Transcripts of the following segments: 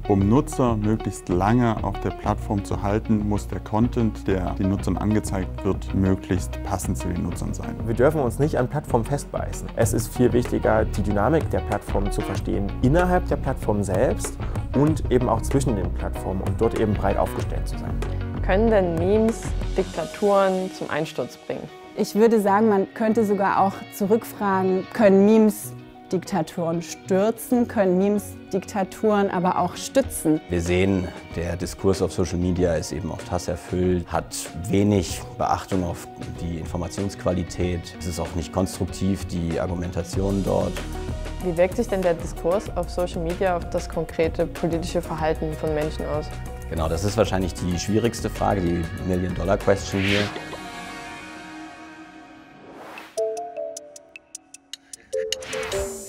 Um Nutzer möglichst lange auf der Plattform zu halten, muss der Content, der den Nutzern angezeigt wird, möglichst passend zu den Nutzern sein. Wir dürfen uns nicht an Plattformen festbeißen. Es ist viel wichtiger, die Dynamik der Plattform zu verstehen, innerhalb der Plattform selbst und eben auch zwischen den Plattformen und dort eben breit aufgestellt zu sein. Können denn Memes Diktaturen zum Einsturz bringen? Ich würde sagen, man könnte sogar auch zurückfragen, können Memes Diktaturen stürzen, können Memes Diktaturen aber auch stützen. Wir sehen, der Diskurs auf Social Media ist eben oft hasserfüllt, hat wenig Beachtung auf die Informationsqualität. Es ist auch nicht konstruktiv, die Argumentation dort. Wie wirkt sich denn der Diskurs auf Social Media auf das konkrete politische Verhalten von Menschen aus? Genau, das ist wahrscheinlich die schwierigste Frage, die Million-Dollar-Question hier.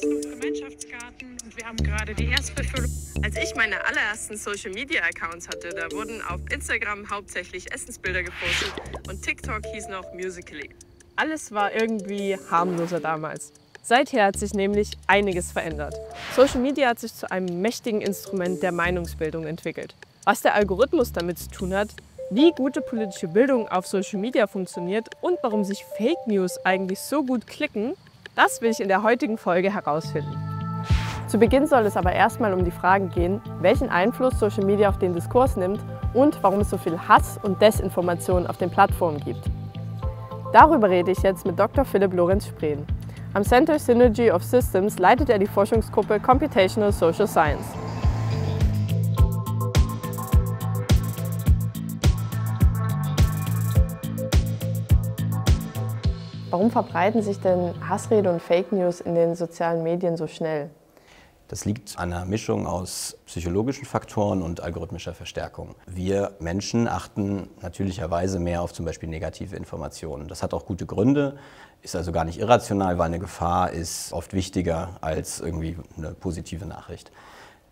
Gemeinschaftsgarten und wir haben gerade die Erstbefüllung. Als ich meine allerersten Social-Media-Accounts hatte, da wurden auf Instagram hauptsächlich Essensbilder gepostet und TikTok hieß noch Musical.ly. Alles war irgendwie harmloser damals. Seither hat sich nämlich einiges verändert. Social Media hat sich zu einem mächtigen Instrument der Meinungsbildung entwickelt. Was der Algorithmus damit zu tun hat, wie gute politische Bildung auf Social Media funktioniert und warum sich Fake News eigentlich so gut klicken, das will ich in der heutigen Folge herausfinden. Zu Beginn soll es aber erstmal um die Fragen gehen, welchen Einfluss Social Media auf den Diskurs nimmt und warum es so viel Hass und Desinformation auf den Plattformen gibt. Darüber rede ich jetzt mit Dr. Philipp Lorenz-Spreen. Am Center Synergy of Systems leitet er die Forschungsgruppe Computational Social Science. Warum verbreiten sich denn Hassrede und Fake News in den sozialen Medien so schnell? Das liegt an einer Mischung aus psychologischen Faktoren und algorithmischer Verstärkung. Wir Menschen achten natürlicherweise mehr auf zum Beispiel negative Informationen. Das hat auch gute Gründe, ist also gar nicht irrational, weil eine Gefahr ist oft wichtiger als irgendwie eine positive Nachricht.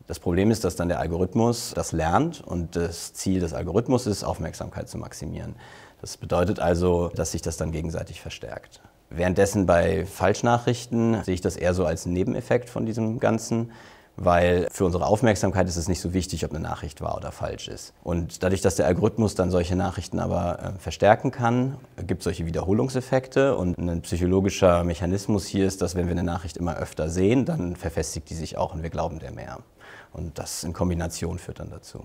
Das Problem ist, dass dann der Algorithmus das lernt und das Ziel des Algorithmus ist, Aufmerksamkeit zu maximieren. Das bedeutet also, dass sich das dann gegenseitig verstärkt. Währenddessen bei Falschnachrichten sehe ich das eher so als Nebeneffekt von diesem Ganzen, weil für unsere Aufmerksamkeit ist es nicht so wichtig, ob eine Nachricht wahr oder falsch ist. Und dadurch, dass der Algorithmus dann solche Nachrichten aber verstärken kann, gibt es solche Wiederholungseffekte. Und ein psychologischer Mechanismus hier ist, dass wenn wir eine Nachricht immer öfter sehen, dann verfestigt die sich auch und wir glauben der mehr. Und das in Kombination führt dann dazu.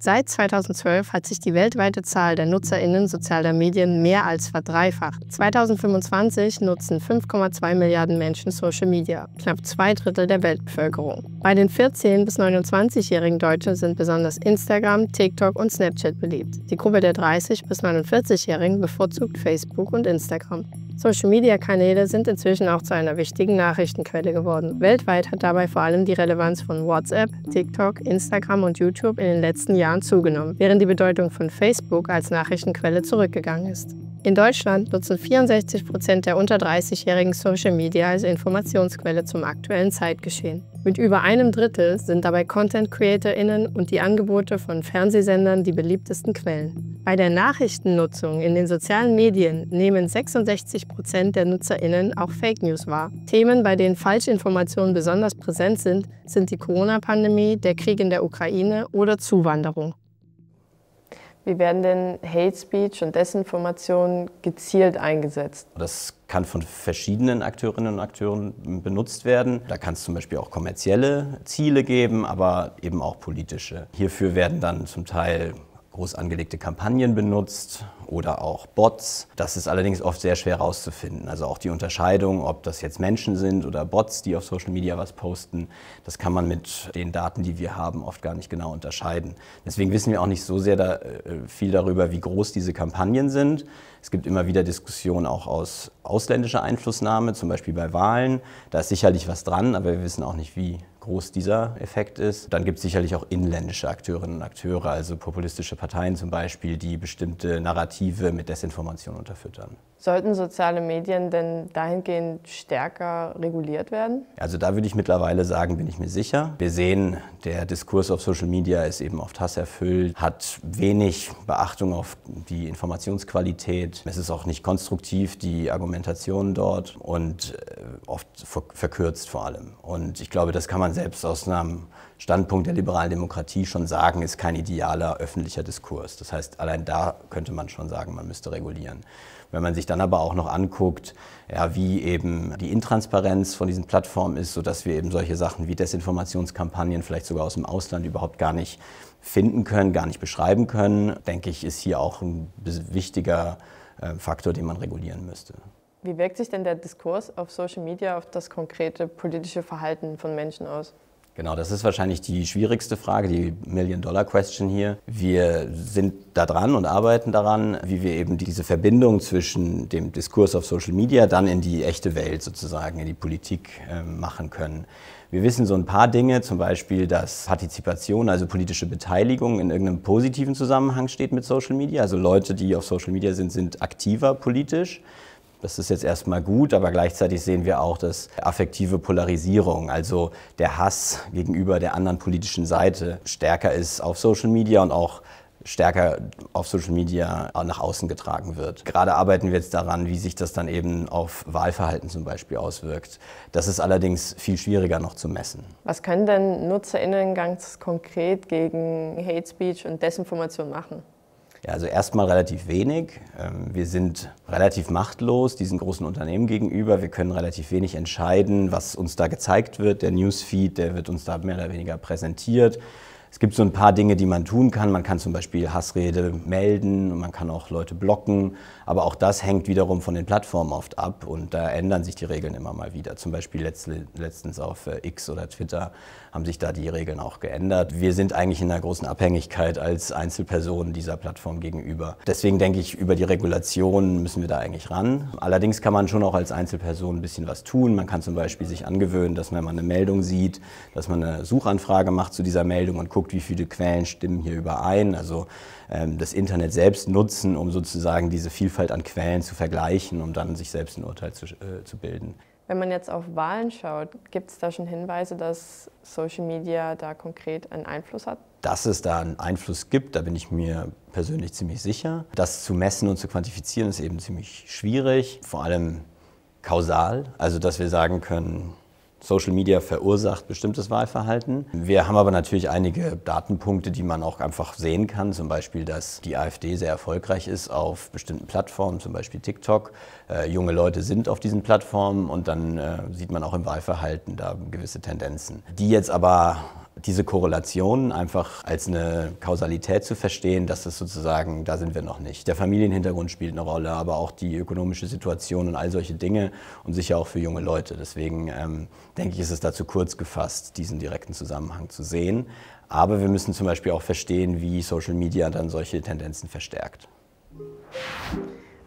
Seit 2012 hat sich die weltweite Zahl der NutzerInnen sozialer Medien mehr als verdreifacht. 2025 nutzen 5,2 Milliarden Menschen Social Media, knapp 2/3 der Weltbevölkerung. Bei den 14- bis 29-jährigen Deutschen sind besonders Instagram, TikTok und Snapchat beliebt. Die Gruppe der 30- bis 49-jährigen bevorzugt Facebook und Instagram. Social-Media-Kanäle sind inzwischen auch zu einer wichtigen Nachrichtenquelle geworden. Weltweit hat dabei vor allem die Relevanz von WhatsApp, TikTok, Instagram und YouTube in den letzten Jahren zugenommen, während die Bedeutung von Facebook als Nachrichtenquelle zurückgegangen ist. In Deutschland nutzen 64% der unter 30-Jährigen Social Media als Informationsquelle zum aktuellen Zeitgeschehen. Mit über 1/3 sind dabei Content-CreatorInnen und die Angebote von Fernsehsendern die beliebtesten Quellen. Bei der Nachrichtennutzung in den sozialen Medien nehmen 66% der NutzerInnen auch Fake News wahr. Themen, bei denen Falschinformationen besonders präsent sind die Corona-Pandemie, der Krieg in der Ukraine oder Zuwanderung. Wie werden denn Hate Speech und Desinformation gezielt eingesetzt? Das kann von verschiedenen Akteurinnen und Akteuren benutzt werden. Da kann es zum Beispiel auch kommerzielle Ziele geben, aber eben auch politische. Hierfür werden dann zum Teil groß angelegte Kampagnen benutzt oder auch Bots. Das ist allerdings oft sehr schwer herauszufinden. Also auch die Unterscheidung, ob das jetzt Menschen sind oder Bots, die auf Social Media was posten, das kann man mit den Daten, die wir haben, oft gar nicht genau unterscheiden. Deswegen wissen wir auch nicht so sehr viel darüber, wie groß diese Kampagnen sind. Es gibt immer wieder Diskussionen auch aus ausländischer Einflussnahme, zum Beispiel bei Wahlen. Da ist sicherlich was dran, aber wir wissen auch nicht, wie groß dieser Effekt ist. Dann gibt es sicherlich auch inländische Akteurinnen und Akteure, also populistische Parteien zum Beispiel, die bestimmte Narrative mit Desinformation unterfüttern. Sollten soziale Medien denn dahingehend stärker reguliert werden? Also da würde ich mittlerweile sagen, bin ich mir sicher. Wir sehen, der Diskurs auf Social Media ist eben oft hasserfüllt, hat wenig Beachtung auf die Informationsqualität. Es ist auch nicht konstruktiv, die Argumentation dort, und oft verkürzt vor allem. Und ich glaube, das kann man selbst aus einem Standpunkt der liberalen Demokratie schon sagen, ist kein idealer öffentlicher Diskurs. Das heißt, allein da könnte man schon sagen, man müsste regulieren. Wenn man sich dann aber auch noch anguckt, ja, wie eben die Intransparenz von diesen Plattformen ist, sodass wir eben solche Sachen wie Desinformationskampagnen vielleicht sogar aus dem Ausland überhaupt gar nicht finden können, gar nicht beschreiben können, denke ich, ist hier auch ein wichtiger Faktor, den man regulieren müsste. Wie wirkt sich denn der Diskurs auf Social Media auf das konkrete politische Verhalten von Menschen aus? Genau, das ist wahrscheinlich die schwierigste Frage, die Million-Dollar-Question hier. Wir sind da dran und arbeiten daran, wie wir eben diese Verbindung zwischen dem Diskurs auf Social Media dann in die echte Welt sozusagen, in die Politik machen können. Wir wissen so ein paar Dinge, zum Beispiel, dass Partizipation, also politische Beteiligung in irgendeinem positiven Zusammenhang steht mit Social Media. Also Leute, die auf Social Media sind aktiver politisch. Das ist jetzt erstmal gut, aber gleichzeitig sehen wir auch, dass affektive Polarisierung, also der Hass gegenüber der anderen politischen Seite, stärker ist auf Social Media und auch stärker auf Social Media nach außen getragen wird. Gerade arbeiten wir jetzt daran, wie sich das dann eben auf Wahlverhalten zum Beispiel auswirkt. Das ist allerdings viel schwieriger noch zu messen. Was können denn NutzerInnen ganz konkret gegen Hate Speech und Desinformation machen? Ja, also erstmal relativ wenig. Wir sind relativ machtlos diesen großen Unternehmen gegenüber. Wir können relativ wenig entscheiden, was uns da gezeigt wird. Der Newsfeed, der wird uns da mehr oder weniger präsentiert. Es gibt so ein paar Dinge, die man tun kann. Man kann zum Beispiel Hassrede melden, man kann auch Leute blocken. Aber auch das hängt wiederum von den Plattformen oft ab und da ändern sich die Regeln immer mal wieder. Zum Beispiel letztens auf X oder Twitter haben sich da die Regeln auch geändert. Wir sind eigentlich in einer großen Abhängigkeit als Einzelpersonen dieser Plattform gegenüber. Deswegen denke ich, über die Regulation müssen wir da eigentlich ran. Allerdings kann man schon auch als Einzelperson ein bisschen was tun. Man kann zum Beispiel sich angewöhnen, dass wenn man eine Meldung sieht, dass man eine Suchanfrage macht zu dieser Meldung und guckt, wie viele Quellen stimmen hier überein. Also das Internet selbst nutzen, um sozusagen diese Vielfalt an Quellen zu vergleichen, um dann sich selbst ein Urteil zu bilden. Wenn man jetzt auf Wahlen schaut, gibt es da schon Hinweise, dass Social Media da konkret einen Einfluss hat? Dass es da einen Einfluss gibt, da bin ich mir persönlich ziemlich sicher. Das zu messen und zu quantifizieren ist eben ziemlich schwierig, vor allem kausal, also dass wir sagen können, Social Media verursacht bestimmtes Wahlverhalten. Wir haben aber natürlich einige Datenpunkte, die man auch einfach sehen kann. Zum Beispiel, dass die AfD sehr erfolgreich ist auf bestimmten Plattformen, zum Beispiel TikTok. Junge Leute sind auf diesen Plattformen und dann sieht man auch im Wahlverhalten da gewisse Tendenzen. Die jetzt aber diese Korrelation einfach als eine Kausalität zu verstehen, dass das sozusagen, da sind wir noch nicht. Der Familienhintergrund spielt eine Rolle, aber auch die ökonomische Situation und all solche Dinge und sicher auch für junge Leute. Deswegen denke ich, ist es da zu kurz gefasst, diesen direkten Zusammenhang zu sehen. Aber wir müssen zum Beispiel auch verstehen, wie Social Media dann solche Tendenzen verstärkt.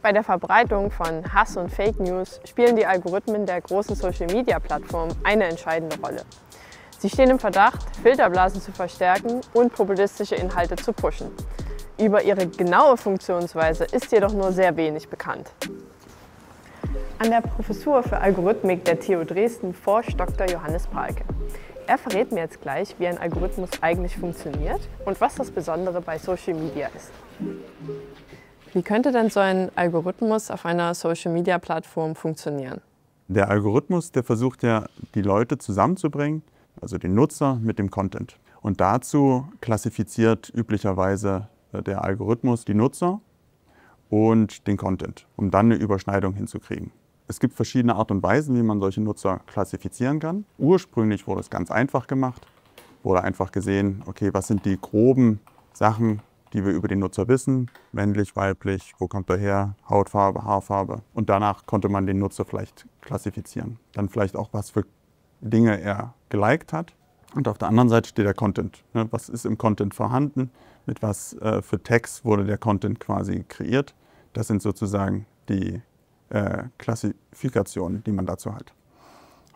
Bei der Verbreitung von Hass und Fake News spielen die Algorithmen der großen Social-Media-Plattformen eine entscheidende Rolle. Sie stehen im Verdacht, Filterblasen zu verstärken und populistische Inhalte zu pushen. Über ihre genaue Funktionsweise ist jedoch nur sehr wenig bekannt. An der Professur für Algorithmik der TU Dresden forscht Dr. Johannes Pahlke. Er verrät mir jetzt gleich, wie ein Algorithmus eigentlich funktioniert und was das Besondere bei Social Media ist. Wie könnte denn so ein Algorithmus auf einer Social-Media-Plattform funktionieren? Der Algorithmus, der versucht ja, die Leute zusammenzubringen, also den Nutzer mit dem Content. Und dazu klassifiziert üblicherweise der Algorithmus die Nutzer und den Content, um dann eine Überschneidung hinzukriegen. Es gibt verschiedene Art und Weisen, wie man solche Nutzer klassifizieren kann. Ursprünglich wurde es ganz einfach gemacht, wurde einfach gesehen, okay, was sind die groben Sachen, die wir über den Nutzer wissen, männlich, weiblich, wo kommt er her, Hautfarbe, Haarfarbe. Und danach konnte man den Nutzer vielleicht klassifizieren. Dann vielleicht auch, was für Dinge er geliked hat. Und auf der anderen Seite steht der Content. Was ist im Content vorhanden? Mit was für Tags wurde der Content quasi kreiert? Das sind sozusagen die Klassifikationen, die man dazu hat.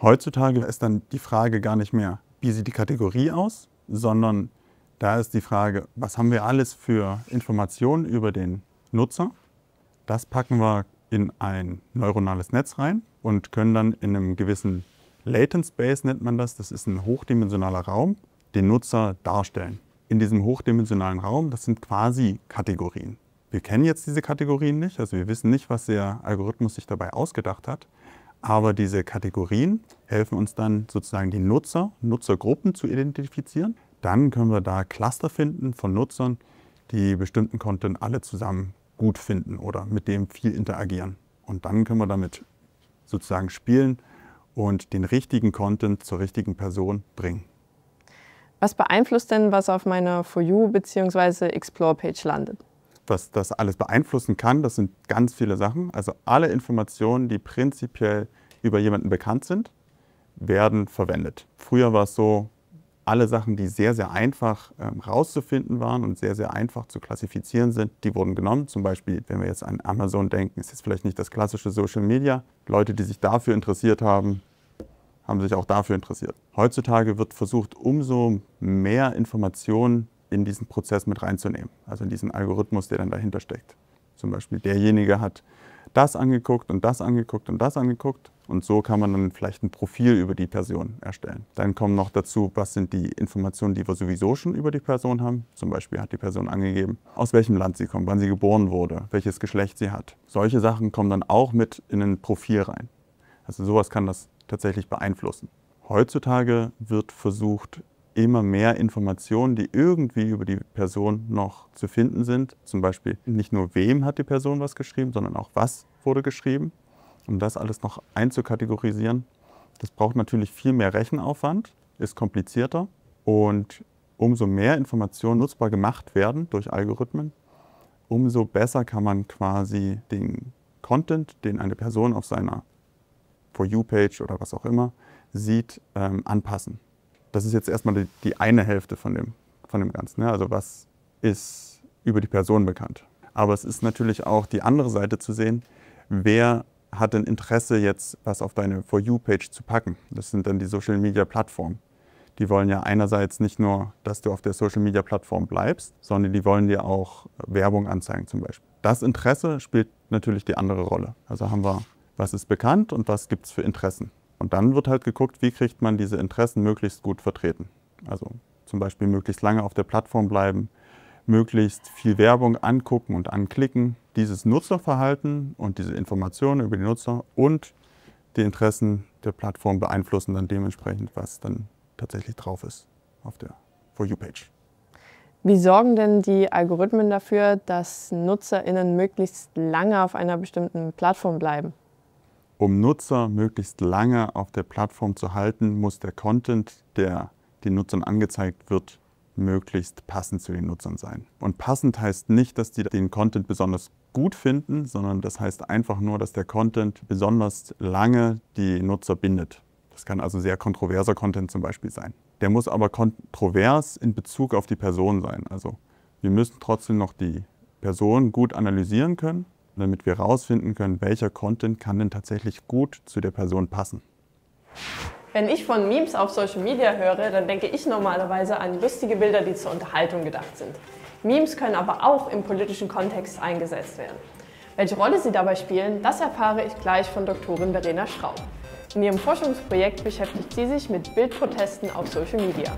Heutzutage ist dann die Frage gar nicht mehr, wie sieht die Kategorie aus, sondern da ist die Frage, was haben wir alles für Informationen über den Nutzer? Das packen wir in ein neuronales Netz rein und können dann in einem gewissen Latent Space, nennt man das, das ist ein hochdimensionaler Raum, den Nutzer darstellen. In diesem hochdimensionalen Raum, das sind quasi Kategorien. Wir kennen jetzt diese Kategorien nicht, also wir wissen nicht, was der Algorithmus sich dabei ausgedacht hat, Aber diese Kategorien helfen uns dann sozusagen die Nutzergruppen zu identifizieren. Dann können wir da Cluster finden von Nutzern, die bestimmten Content alle zusammen gut finden oder mit dem viel interagieren. Und dann können wir damit sozusagen spielen und den richtigen Content zur richtigen Person bringen. Was beeinflusst denn, was auf meiner For You bzw. Explore-Page landet? Was das alles beeinflussen kann, das sind ganz viele Sachen. Also alle Informationen, die prinzipiell über jemanden bekannt sind, werden verwendet. Früher war es so, alle Sachen, die sehr, sehr einfach rauszufinden waren und sehr, sehr einfach zu klassifizieren sind, die wurden genommen. Zum Beispiel, wenn wir jetzt an Amazon denken, ist jetzt vielleicht nicht das klassische Social Media. Leute, die sich dafür interessiert haben, haben sich auch dafür interessiert. Heutzutage wird versucht, umso mehr Informationen in diesen Prozess mit reinzunehmen, also in diesen Algorithmus, der dann dahinter steckt. Zum Beispiel derjenige hat das angeguckt und das angeguckt und das angeguckt und so kann man dann vielleicht ein Profil über die Person erstellen. Dann kommen noch dazu, was sind die Informationen, die wir sowieso schon über die Person haben. Zum Beispiel hat die Person angegeben, aus welchem Land sie kommt, wann sie geboren wurde, welches Geschlecht sie hat. Solche Sachen kommen dann auch mit in ein Profil rein. Also sowas kann das tatsächlich beeinflussen. Heutzutage wird versucht, immer mehr Informationen, die irgendwie über die Person noch zu finden sind. Zum Beispiel nicht nur wem hat die Person was geschrieben, sondern auch was wurde geschrieben. Um das alles noch einzukategorisieren. Das braucht natürlich viel mehr Rechenaufwand, ist komplizierter. Und umso mehr Informationen nutzbar gemacht werden durch Algorithmen, umso besser kann man quasi den Content, den eine Person auf seiner For You-Page oder was auch immer sieht, anpassen. Das ist jetzt erstmal die eine Hälfte von dem Ganzen. Also was ist über die Person bekannt. Aber es ist natürlich auch die andere Seite zu sehen, wer hat ein Interesse jetzt, was auf deine For You-Page zu packen. Das sind dann die Social-Media-Plattformen. Die wollen ja einerseits nicht nur, dass du auf der Social-Media-Plattform bleibst, sondern die wollen dir auch Werbung anzeigen zum Beispiel. Das Interesse spielt natürlich die andere Rolle. Also haben wir, was ist bekannt und was gibt es für Interessen. Und dann wird halt geguckt, wie kriegt man diese Interessen möglichst gut vertreten. Also zum Beispiel möglichst lange auf der Plattform bleiben, möglichst viel Werbung angucken und anklicken, dieses Nutzerverhalten und diese Informationen über die Nutzer und die Interessen der Plattform beeinflussen dann dementsprechend, was dann tatsächlich drauf ist auf der For You-Page. Wie sorgen denn die Algorithmen dafür, dass NutzerInnen möglichst lange auf einer bestimmten Plattform bleiben? Um Nutzer möglichst lange auf der Plattform zu halten, muss der Content, der den Nutzern angezeigt wird, möglichst passend zu den Nutzern sein. Und passend heißt nicht, dass die den Content besonders gut finden, sondern das heißt einfach nur, dass der Content besonders lange die Nutzer bindet. Das kann also sehr kontroverser Content zum Beispiel sein. Der muss aber kontrovers in Bezug auf die Person sein. Also wir müssen trotzdem noch die Person gut analysieren können, damit wir herausfinden können, welcher Content kann denn tatsächlich gut zu der Person passen. Wenn ich von Memes auf Social Media höre, dann denke ich normalerweise an lustige Bilder, die zur Unterhaltung gedacht sind. Memes können aber auch im politischen Kontext eingesetzt werden. Welche Rolle sie dabei spielen, das erfahre ich gleich von Doktorin Verena Schraub. In ihrem Forschungsprojekt beschäftigt sie sich mit Bildprotesten auf Social Media.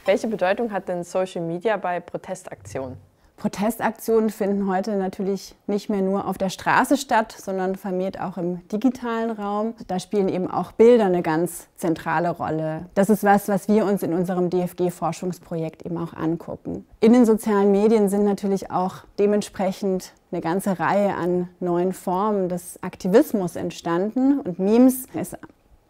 Welche Bedeutung hat denn Social Media bei Protestaktionen? Protestaktionen finden heute natürlich nicht mehr nur auf der Straße statt, sondern vermehrt auch im digitalen Raum. Da spielen eben auch Bilder eine ganz zentrale Rolle. Das ist was wir uns in unserem DFG-Forschungsprojekt eben auch angucken. In den sozialen Medien sind natürlich auch dementsprechend eine ganze Reihe an neuen Formen des Aktivismus entstanden. Und Memes ist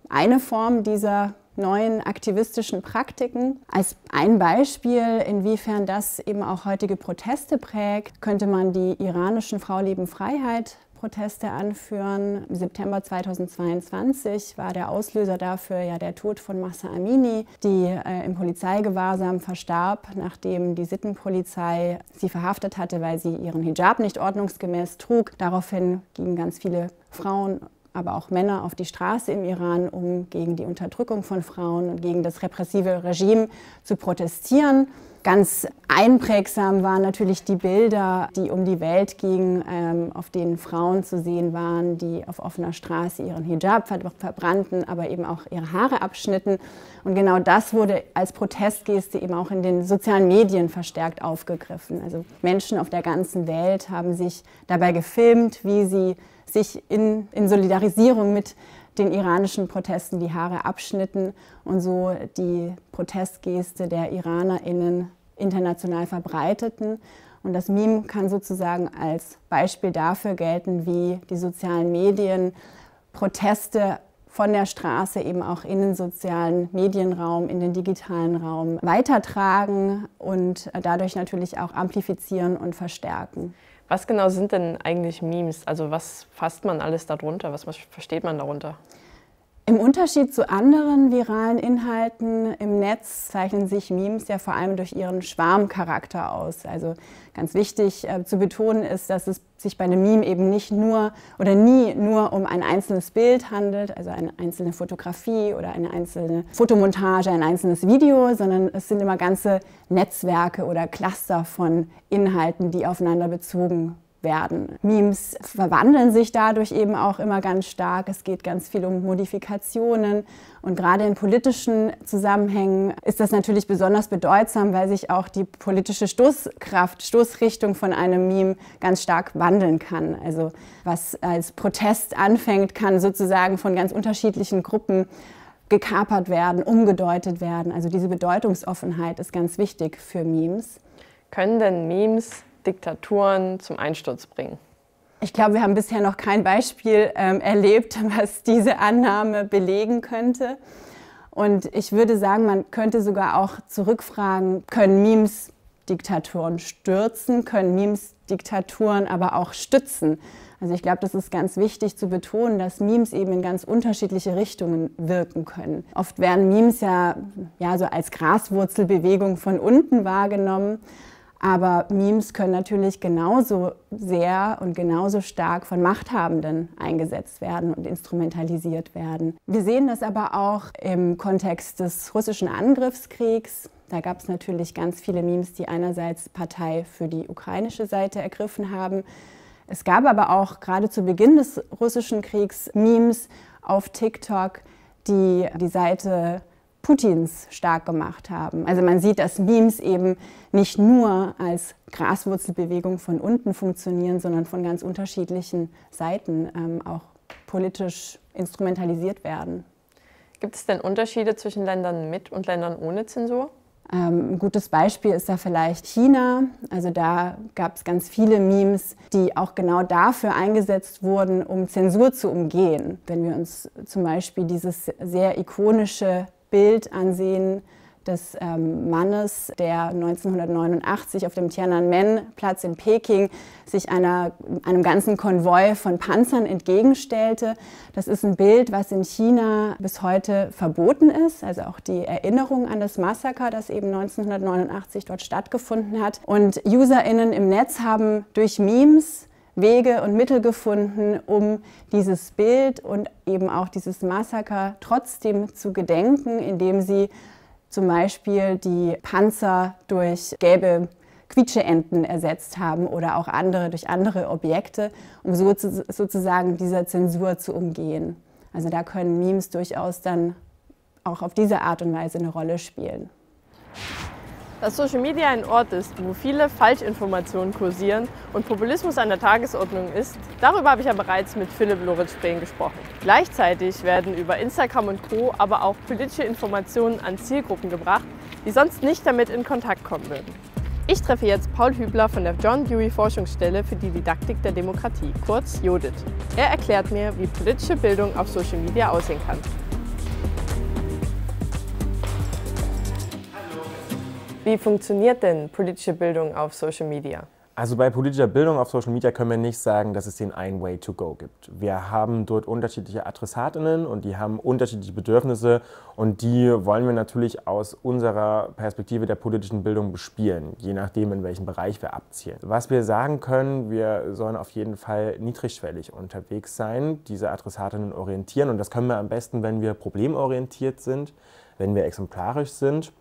eine Form dieser neuen aktivistischen Praktiken. Als ein Beispiel, inwiefern das eben auch heutige Proteste prägt, könnte man die iranischen Frau Leben Freiheit Proteste anführen. Im September 2022 war der Auslöser dafür ja der Tod von Mahsa Amini, die im Polizeigewahrsam verstarb, nachdem die Sittenpolizei sie verhaftet hatte, weil sie ihren Hijab nicht ordnungsgemäß trug. Daraufhin gingen ganz viele Frauen, aber auch Männer auf die Straße im Iran, um gegen die Unterdrückung von Frauen und gegen das repressive Regime zu protestieren. Ganz einprägsam waren natürlich die Bilder, die um die Welt gingen, auf denen Frauen zu sehen waren, die auf offener Straße ihren Hijab verbrannten, aber eben auch ihre Haare abschnitten. Und genau das wurde als Protestgeste eben auch in den sozialen Medien verstärkt aufgegriffen. Also Menschen auf der ganzen Welt haben sich dabei gefilmt, wie sie sich in Solidarisierung mit den iranischen Protesten die Haare abschnitten und so die Protestgeste der IranerInnen international verbreiteten. Und das Meme kann sozusagen als Beispiel dafür gelten, wie die sozialen Medien Proteste von der Straße eben auch in den sozialen Medienraum, in den digitalen Raum weitertragen und dadurch natürlich auch amplifizieren und verstärken. Was genau sind denn eigentlich Memes? Also was fasst man alles darunter? Was versteht man darunter? Im Unterschied zu anderen viralen Inhalten im Netz zeichnen sich Memes ja vor allem durch ihren Schwarmcharakter aus. Also ganz wichtig zu betonen ist, dass es sich bei einem Meme eben nicht nur oder nie nur um ein einzelnes Bild handelt, also eine einzelne Fotografie oder eine einzelne Fotomontage, ein einzelnes Video, sondern es sind immer ganze Netzwerke oder Cluster von Inhalten, die aufeinander bezogen werden. Memes verwandeln sich dadurch eben auch immer ganz stark. Es geht ganz viel um Modifikationen und gerade in politischen Zusammenhängen ist das natürlich besonders bedeutsam, weil sich auch die politische Stoßrichtung von einem Meme ganz stark wandeln kann. Also was als Protest anfängt, kann sozusagen von ganz unterschiedlichen Gruppen gekapert werden, umgedeutet werden. Also diese Bedeutungsoffenheit ist ganz wichtig für Memes. Können denn Memes Diktaturen zum Einsturz bringen? Ich glaube, wir haben bisher noch kein Beispiel erlebt, was diese Annahme belegen könnte. Und ich würde sagen, man könnte sogar auch zurückfragen, können Memes Diktaturen stürzen, können Memes Diktaturen aber auch stützen? Also ich glaube, das ist ganz wichtig zu betonen, dass Memes eben in ganz unterschiedliche Richtungen wirken können. Oft werden Memes ja so als Graswurzelbewegung von unten wahrgenommen. Aber Memes können natürlich genauso sehr und genauso stark von Machthabenden eingesetzt werden und instrumentalisiert werden. Wir sehen das aber auch im Kontext des russischen Angriffskriegs. Da gab es natürlich ganz viele Memes, die einerseits Partei für die ukrainische Seite ergriffen haben. Es gab aber auch gerade zu Beginn des russischen Kriegs Memes auf TikTok, die die Seite Putins stark gemacht haben. Also man sieht, dass Memes eben nicht nur als Graswurzelbewegung von unten funktionieren, sondern von ganz unterschiedlichen Seiten auch politisch instrumentalisiert werden. Gibt es denn Unterschiede zwischen Ländern mit und Ländern ohne Zensur? Ein gutes Beispiel ist da vielleicht China. Also da gab es ganz viele Memes, die auch genau dafür eingesetzt wurden, um Zensur zu umgehen. Wenn wir uns zum Beispiel dieses sehr ikonische Bild ansehen des Mannes, der 1989 auf dem Tiananmen-Platz in Peking sich einem ganzen Konvoi von Panzern entgegenstellte. Das ist ein Bild, was in China bis heute verboten ist, also auch die Erinnerung an das Massaker, das eben 1989 dort stattgefunden hat. Und UserInnen im Netz haben durch Memes Wege und Mittel gefunden, um dieses Bild und eben auch dieses Massaker trotzdem zu gedenken, indem sie zum Beispiel die Panzer durch gelbe Quietscheenten ersetzt haben oder auch durch andere Objekte, um sozusagen dieser Zensur zu umgehen. Also da können Memes durchaus dann auch auf diese Art und Weise eine Rolle spielen. Dass Social Media ein Ort ist, wo viele Falschinformationen kursieren und Populismus an der Tagesordnung ist, darüber habe ich ja bereits mit Philipp Loritz-Spreen gesprochen. Gleichzeitig werden über Instagram und Co. aber auch politische Informationen an Zielgruppen gebracht, die sonst nicht damit in Kontakt kommen würden. Ich treffe jetzt Paul Hübler von der John Dewey Forschungsstelle für die Didaktik der Demokratie, kurz JODID. Er erklärt mir, wie politische Bildung auf Social Media aussehen kann. Wie funktioniert denn politische Bildung auf Social Media? Also bei politischer Bildung auf Social Media können wir nicht sagen, dass es den einen Way to go gibt. Wir haben dort unterschiedliche AdressatInnen und die haben unterschiedliche Bedürfnisse und die wollen wir natürlich aus unserer Perspektive der politischen Bildung bespielen, je nachdem, in welchem Bereich wir abzielen. Was wir sagen können, wir sollen auf jeden Fall niedrigschwellig unterwegs sein, diese AdressatInnen orientieren und das können wir am besten, wenn wir problemorientiert sind, wenn wir exemplarisch sind.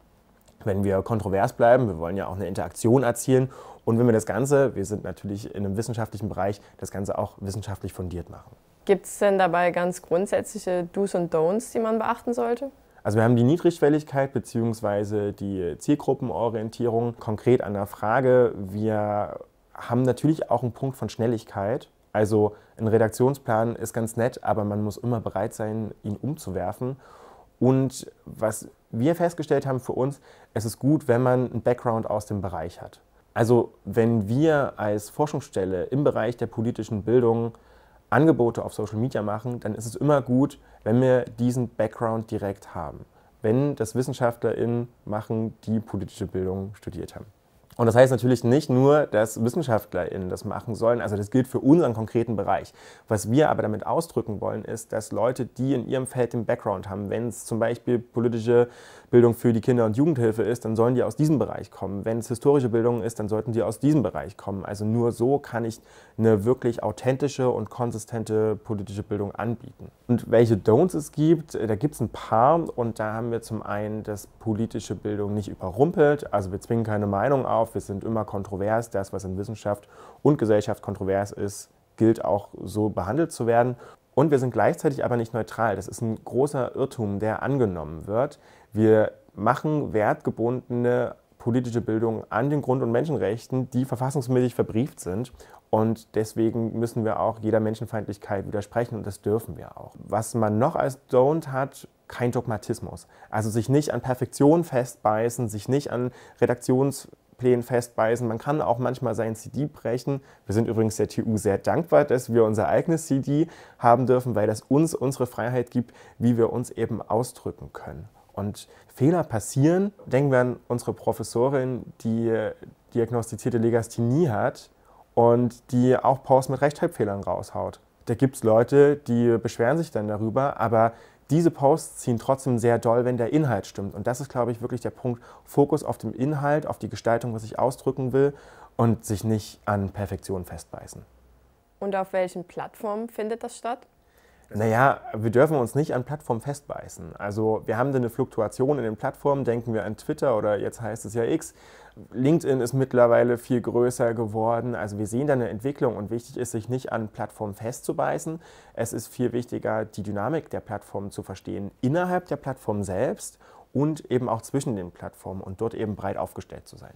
wenn wir kontrovers bleiben, wir wollen ja auch eine Interaktion erzielen und wenn wir das Ganze, wir sind natürlich in einem wissenschaftlichen Bereich, das Ganze auch wissenschaftlich fundiert machen. Gibt es denn dabei ganz grundsätzliche Do's und Don'ts, die man beachten sollte? Also wir haben die Niedrigschwelligkeit bzw. die Zielgruppenorientierung konkret an der Frage. Wir haben natürlich auch einen Punkt von Schnelligkeit. Also ein Redaktionsplan ist ganz nett, aber man muss immer bereit sein, ihn umzuwerfen. Und was wir festgestellt haben für uns, es ist gut, wenn man einen Background aus dem Bereich hat. Also wenn wir als Forschungsstelle im Bereich der politischen Bildung Angebote auf Social Media machen, dann ist es immer gut, wenn wir diesen Background direkt haben. Wenn das WissenschaftlerInnen machen, die politische Bildung studiert haben. Und das heißt natürlich nicht nur, dass WissenschaftlerInnen das machen sollen, also das gilt für unseren konkreten Bereich. Was wir aber damit ausdrücken wollen, ist, dass Leute, die in ihrem Feld den Background haben, wenn es zum Beispiel politische Bildung für die Kinder- und Jugendhilfe ist, dann sollen die aus diesem Bereich kommen. Wenn es historische Bildung ist, dann sollten die aus diesem Bereich kommen. Also nur so kann ich eine wirklich authentische und konsistente politische Bildung anbieten. Und welche Don'ts es gibt, da gibt es ein paar und da haben wir zum einen, dass politische Bildung nicht überrumpelt, also wir zwingen keine Meinung auf, wir sind immer kontrovers, das was in Wissenschaft und Gesellschaft kontrovers ist, gilt auch so behandelt zu werden. Und wir sind gleichzeitig aber nicht neutral. Das ist ein großer Irrtum, der angenommen wird. Wir machen wertgebundene politische Bildung an den Grund- und Menschenrechten, die verfassungsmäßig verbrieft sind. Und deswegen müssen wir auch jeder Menschenfeindlichkeit widersprechen und das dürfen wir auch. Was man noch als Don't hat, kein Dogmatismus. Also sich nicht an Perfektion festbeißen, sich nicht an Redaktionsplänen festbeißen. Man kann auch manchmal sein CD brechen. Wir sind übrigens der TU sehr dankbar, dass wir unser eigenes CD haben dürfen, weil das uns unsere Freiheit gibt, wie wir uns eben ausdrücken können. Und Fehler passieren. Denken wir an unsere Professorin, die diagnostizierte Legasthenie hat und die auch Posts mit Rechtschreibfehlern raushaut. Da gibt es Leute, die beschweren sich dann darüber, aber diese Posts ziehen trotzdem sehr doll, wenn der Inhalt stimmt. Und das ist, glaube ich, wirklich der Punkt, Fokus auf dem Inhalt, auf die Gestaltung, was ich ausdrücken will und sich nicht an Perfektion festbeißen. Und auf welchen Plattformen findet das statt? Naja, wir dürfen uns nicht an Plattformen festbeißen. Also wir haben da eine Fluktuation in den Plattformen, denken wir an Twitter oder jetzt heißt es ja X. LinkedIn ist mittlerweile viel größer geworden. Also wir sehen da eine Entwicklung und wichtig ist, sich nicht an Plattformen festzubeißen. Es ist viel wichtiger, die Dynamik der Plattformen zu verstehen, innerhalb der Plattform selbst und eben auch zwischen den Plattformen und dort eben breit aufgestellt zu sein.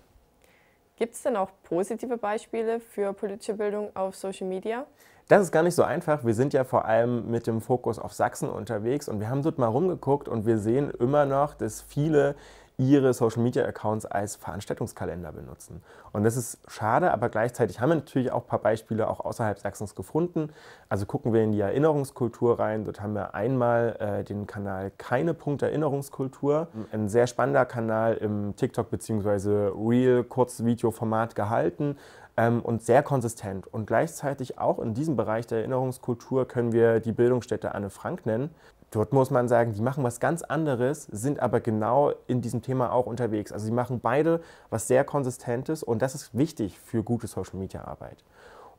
Gibt es denn auch positive Beispiele für politische Bildung auf Social Media? Das ist gar nicht so einfach. Wir sind ja vor allem mit dem Fokus auf Sachsen unterwegs und wir haben dort mal rumgeguckt und wir sehen immer noch, dass viele ihre Social-Media-Accounts als Veranstaltungskalender benutzen. Und das ist schade, aber gleichzeitig haben wir natürlich auch ein paar Beispiele auch außerhalb Sachsens gefunden. Also gucken wir in die Erinnerungskultur rein. Dort haben wir einmal den Kanal Keine Punkt Erinnerungskultur. Ein sehr spannender Kanal im TikTok- bzw. Reel-Kurzvideo-Format gehalten. Und sehr konsistent. Und gleichzeitig auch in diesem Bereich der Erinnerungskultur können wir die Bildungsstätte Anne Frank nennen. Dort muss man sagen, die machen was ganz anderes, sind aber genau in diesem Thema auch unterwegs. Also sie machen beide was sehr Konsistentes und das ist wichtig für gute Social-Media-Arbeit.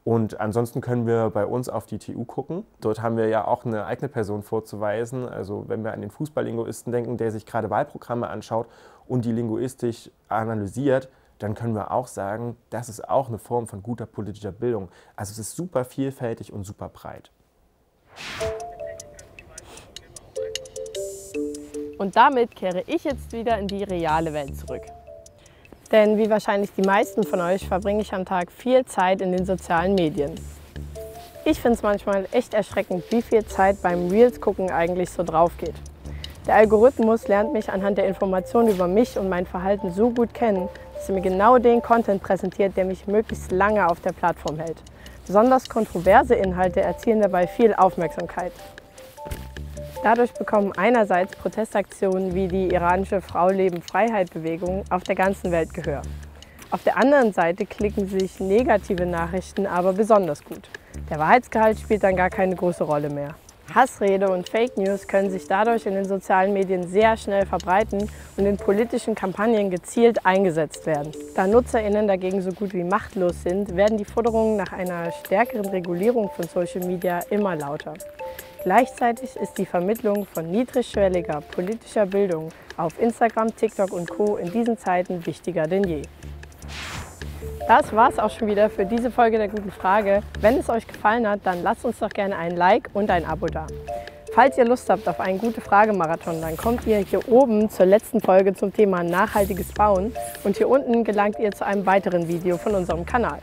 Und ansonsten können wir bei uns auf die TU gucken. Dort haben wir ja auch eine eigene Person vorzuweisen. Also wenn wir an den Fußballlinguisten denken, der sich gerade Wahlprogramme anschaut und die linguistisch analysiert, dann können wir auch sagen, das ist auch eine Form von guter politischer Bildung. Also es ist super vielfältig und super breit. Und damit kehre ich jetzt wieder in die reale Welt zurück. Denn wie wahrscheinlich die meisten von euch verbringe ich am Tag viel Zeit in den sozialen Medien. Ich finde es manchmal echt erschreckend, wie viel Zeit beim Reels gucken eigentlich so drauf geht. Der Algorithmus lernt mich anhand der Informationen über mich und mein Verhalten so gut kennen, dass er mir genau den Content präsentiert, der mich möglichst lange auf der Plattform hält. Besonders kontroverse Inhalte erzielen dabei viel Aufmerksamkeit. Dadurch bekommen einerseits Protestaktionen wie die iranische Frau-Leben-Freiheit-Bewegung auf der ganzen Welt Gehör. Auf der anderen Seite klicken sich negative Nachrichten aber besonders gut. Der Wahrheitsgehalt spielt dann gar keine große Rolle mehr. Hassrede und Fake News können sich dadurch in den sozialen Medien sehr schnell verbreiten und in politischen Kampagnen gezielt eingesetzt werden. Da NutzerInnen dagegen so gut wie machtlos sind, werden die Forderungen nach einer stärkeren Regulierung von Social Media immer lauter. Gleichzeitig ist die Vermittlung von niedrigschwelliger politischer Bildung auf Instagram, TikTok und Co. in diesen Zeiten wichtiger denn je. Das war's auch schon wieder für diese Folge der Guten Frage. Wenn es euch gefallen hat, dann lasst uns doch gerne ein Like und ein Abo da. Falls ihr Lust habt auf einen Gute-Frage-Marathon, dann kommt ihr hier oben zur letzten Folge zum Thema nachhaltiges Bauen und hier unten gelangt ihr zu einem weiteren Video von unserem Kanal.